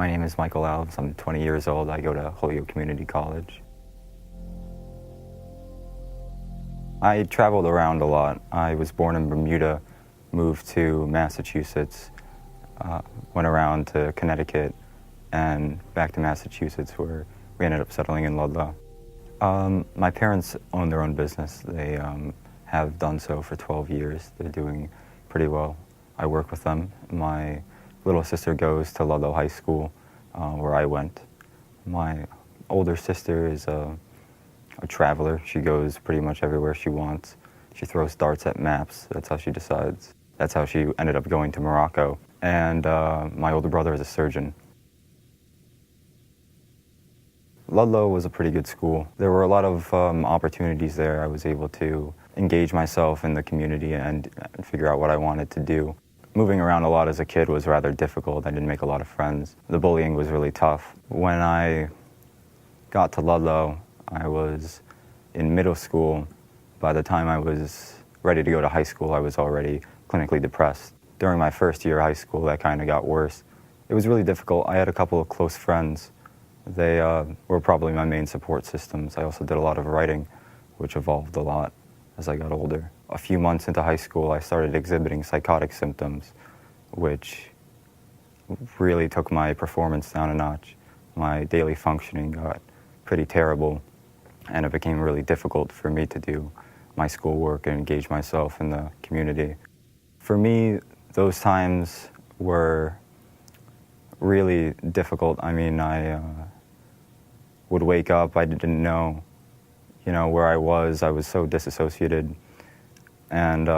My name is Michael Alves. I'm 20 years old. I go to Holyoke Community College. I traveled around a lot. I was born in Bermuda, moved to Massachusetts, went around to Connecticut, and back to Massachusetts, where we ended up settling in Ludlow. My parents own their own business. They have done so for 12 years. They're doing pretty well. I work with them. My little sister goes to Ludlow High School, where I went. My older sister is a traveler. She goes pretty much everywhere she wants. She throws darts at maps. That's how she decides. That's how she ended up going to Morocco. And my older brother is a surgeon. Ludlow was a pretty good school. There were a lot of opportunities there. I was able to engage myself in the community and figure out what I wanted to do. Moving around a lot as a kid was rather difficult. I didn't make a lot of friends. The bullying was really tough. When I got to Ludlow, I was in middle school. By the time I was ready to go to high school, I was already clinically depressed. During my first year of high school, that kind of got worse. It was really difficult. I had a couple of close friends. They were probably my main support systems. I also did a lot of writing, which evolved a lot as I got older. A few months into high school, I started exhibiting psychotic symptoms, which really took my performance down a notch. My daily functioning got pretty terrible, and it became really difficult for me to do my schoolwork and engage myself in the community. For me, those times were really difficult. I mean, I would wake up, I didn't know, where I was so disassociated, and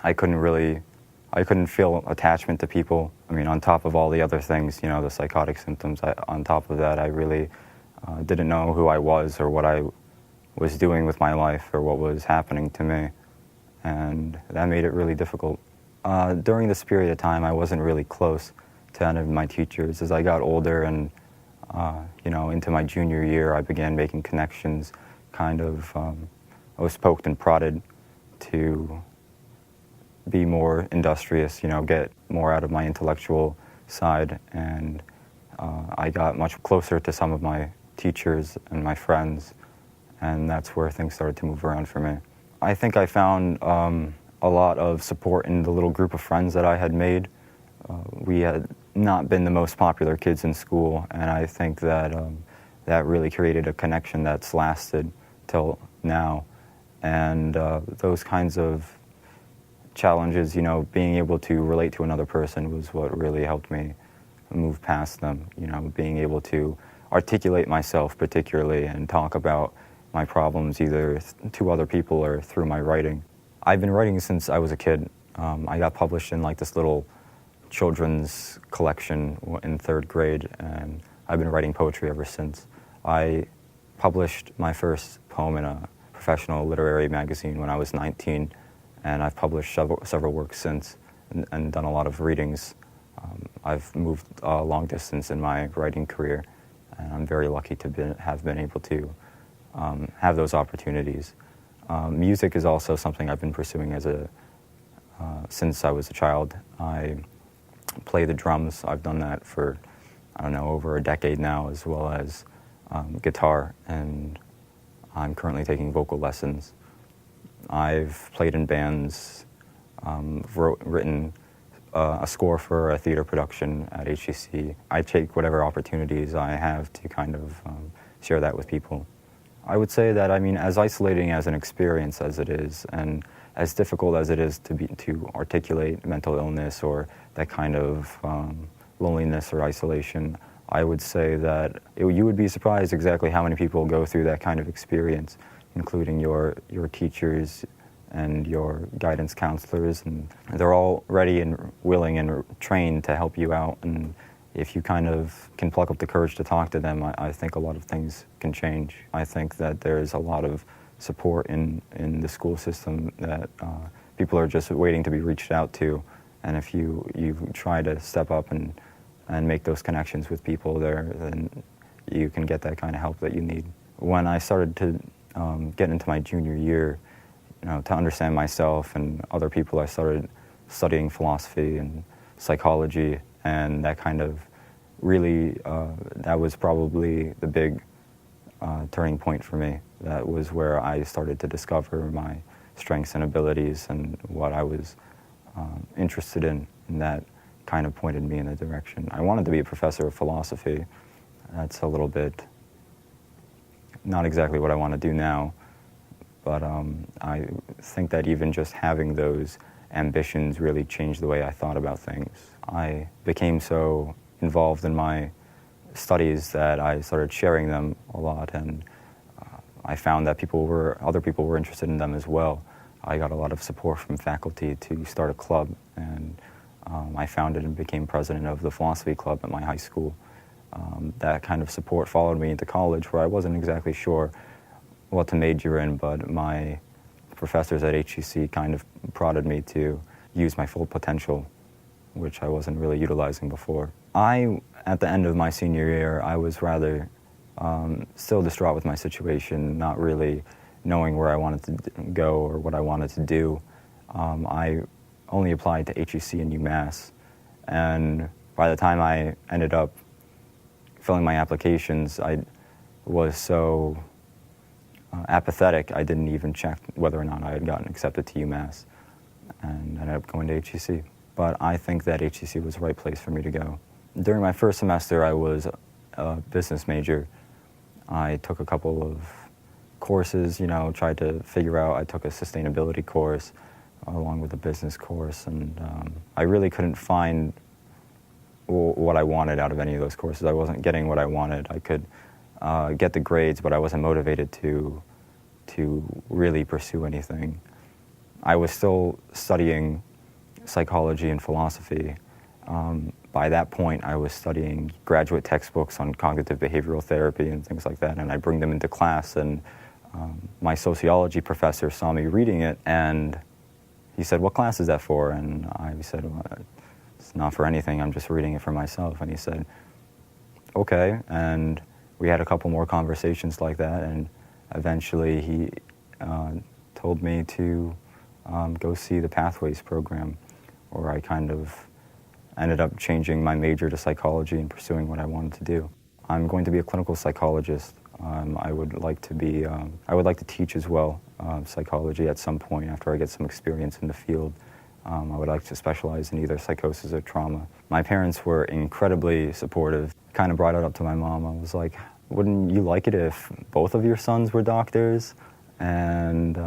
I couldn't feel attachment to people. I mean, on top of all the other things, the psychotic symptoms, on top of that, I really didn't know who I was or what I was doing with my life or what was happening to me, and that made it really difficult. During this period of time, I wasn't really close to any of my teachers. As I got older and into my junior year, I began making connections. I was poked and prodded to be more industrious, get more out of my intellectual side, and I got much closer to some of my teachers and my friends, and that's where things started to move around for me. I think I found a lot of support in the little group of friends that I had made. We had not been the most popular kids in school, and I think that that really created a connection that's lasted till now. And those kinds of challenges, being able to relate to another person was what really helped me move past them. Being able to articulate myself particularly and talk about my problems either to other people or through my writing. I've been writing since I was a kid. I got published in this little children's collection in 3rd grade, and I've been writing poetry ever since. I published my first poem in a professional literary magazine when I was 19, and I've published several works since and done a lot of readings. I've moved a long distance in my writing career, and I'm very lucky to have been able to have those opportunities. Music is also something I've been pursuing since I was a child. I play the drums. I've done that for, over a decade now, as well as guitar, and I'm currently taking vocal lessons. I've played in bands, written a score for a theater production at HCC. I take whatever opportunities I have to share that with people. I would say that, as isolating as an experience as it is, and as difficult as it is to articulate mental illness or that kind of loneliness or isolation, I would say that you would be surprised exactly how many people go through that kind of experience, including your teachers and your guidance counselors, and they're all ready and willing and trained to help you out. And if you can pluck up the courage to talk to them, I think a lot of things can change. I think that there's a lot of support in the school system that people are just waiting to be reached out to, and if you try to step up and make those connections with people there, then you can get that kind of help that you need. When I started to get into my junior year, to understand myself and other people, I started studying philosophy and psychology, and that kind of really, that was probably the big turning point for me. That was where I started to discover my strengths and abilities and what I was interested in, and that kind of pointed me in a direction. I wanted to be a professor of philosophy. That's a little bit not exactly what I want to do now, but I think that even just having those ambitions really changed the way I thought about things. I became so involved in my studies that I started sharing them a lot, and I found that other people were interested in them as well. I got a lot of support from faculty to start a club, and I founded and became president of the philosophy club at my high school. That kind of support followed me into college, where I wasn't exactly sure what to major in, but my professors at HEC kind of prodded me to use my full potential, which I wasn't really utilizing before. At the end of my senior year, I was rather still distraught with my situation, not really knowing where I wanted to go or what I wanted to do. I only applied to HEC and UMass, and by the time I ended up filling my applications, I was so apathetic, I didn't even check whether or not I had gotten accepted to UMass, and ended up going to HEC. But I think that HEC was the right place for me to go. During my first semester, I was a business major. I took a couple of courses, tried to figure out. I took a sustainability course along with a business course, and I really couldn't find what I wanted out of any of those courses. I wasn't getting what I wanted. I could get the grades, but I wasn't motivated to really pursue anything. I was still studying psychology and philosophy. By that point, I was studying graduate textbooks on cognitive behavioral therapy and things like that, and I bring them into class, and my sociology professor saw me reading it, and he said, "What class is that for?" And I said, "Well, it's not for anything, I'm just reading it for myself." And he said, "Okay," and we had a couple more conversations like that, and eventually he told me to go see the Pathways program, where I kind of ended up changing my major to psychology and pursuing what I wanted to do. I'm going to be a clinical psychologist. I would like to teach as well, psychology at some point after I get some experience in the field. I would like to specialize in either psychosis or trauma. My parents were incredibly supportive. Kind of brought it up to my mom. I was like, "Wouldn't you like it if both of your sons were doctors?" And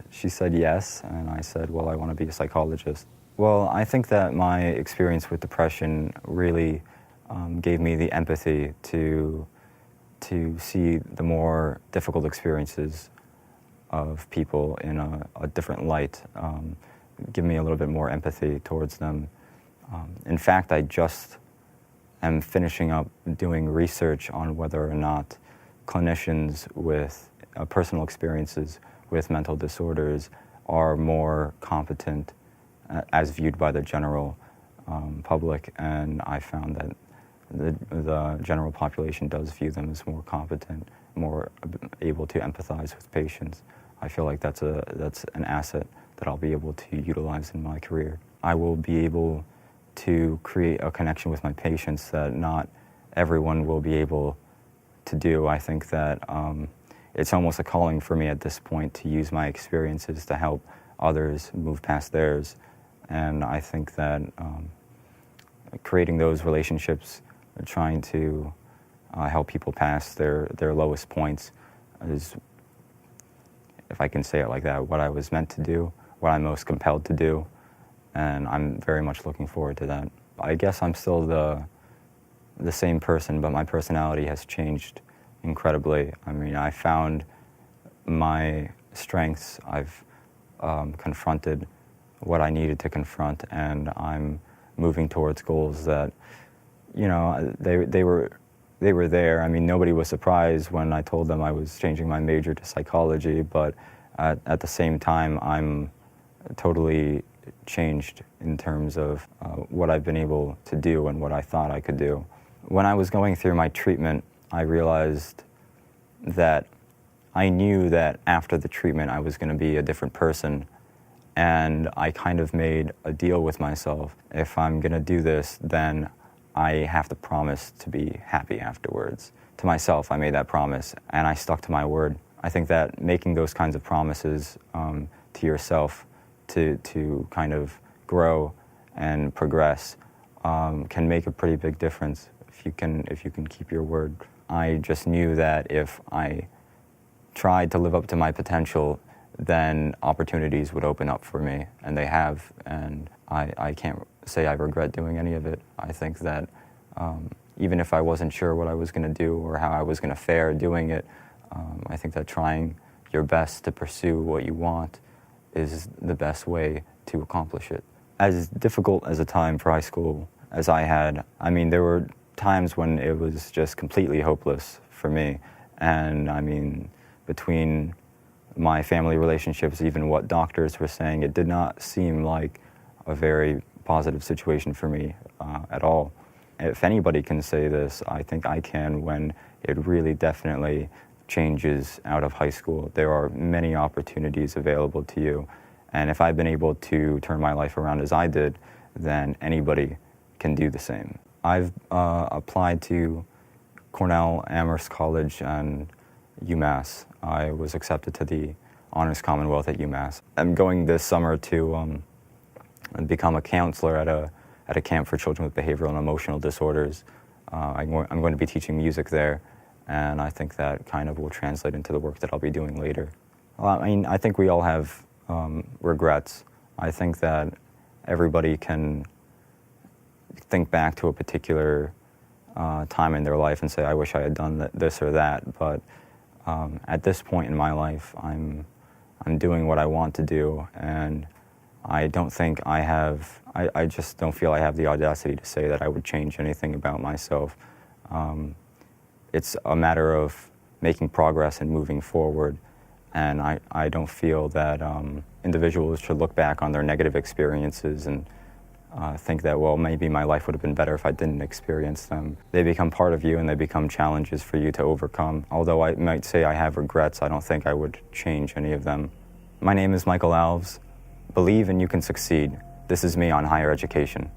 she said yes, and I said, "Well, I want to be a psychologist." Well, I think that my experience with depression really gave me the empathy to see the more difficult experiences of people in a different light, give me a little bit more empathy towards them. In fact, I just am finishing up doing research on whether or not clinicians with personal experiences with mental disorders are more competent as viewed by the general public, and I found that the general population does view them as more competent, more able to empathize with patients. I feel like that's an asset that I'll be able to utilize in my career. I will be able to create a connection with my patients that not everyone will be able to do. I think that it's almost a calling for me at this point to use my experiences to help others move past theirs. And I think that creating those relationships, trying to help people pass their lowest points is, if I can say it like that, what I was meant to do, what I'm most compelled to do, and I'm very much looking forward to that. I guess I'm still the same person, but my personality has changed incredibly. I mean, I found my strengths, I've confronted what I needed to confront, and I'm moving towards goals that, they were there. I mean, nobody was surprised when I told them I was changing my major to psychology, but at the same time, I'm totally changed in terms of what I've been able to do and what I thought I could do. When I was going through my treatment, I realized that I knew that after the treatment I was going to be a different person, and I kind of made a deal with myself. If I'm going to do this, then I have to promise to be happy afterwards. To myself, I made that promise, and I stuck to my word. I think that making those kinds of promises to yourself to kind of grow and progress can make a pretty big difference if you can keep your word. I just knew that if I tried to live up to my potential, then opportunities would open up for me, and they have, and I can't say I regret doing any of it. I think that even if I wasn't sure what I was going to do or how I was going to fare doing it, I think that trying your best to pursue what you want is the best way to accomplish it. As difficult as a time for high school as I had, I mean, there were times when it was just completely hopeless for me. And I mean, between my family relationships, even what doctors were saying, it did not seem like a very positive situation for me at all. If anybody can say this, I think I can when it really definitely changes out of high school. There are many opportunities available to you. And if I've been able to turn my life around as I did, then anybody can do the same. I've applied to Cornell, Amherst College, and UMass. I was accepted to the Honors Commonwealth at UMass. I'm going this summer to become a counselor at a camp for children with behavioral and emotional disorders. I'm going to be teaching music there, and I think that kind of will translate into the work that I'll be doing later. Well, I mean, I think we all have regrets. I think that everybody can think back to a particular time in their life and say, I wish I had done this or that, but at this point in my life, I'm doing what I want to do, and I don't think I just don't feel I have the audacity to say that I would change anything about myself. It's a matter of making progress and moving forward, and I don't feel that individuals should look back on their negative experiences and think that, well, maybe my life would have been better if I didn't experience them. They become part of you, and they become challenges for you to overcome. Although I might say I have regrets, I don't think I would change any of them. My name is Michael Alves. Believe and you can succeed. This is me on higher education.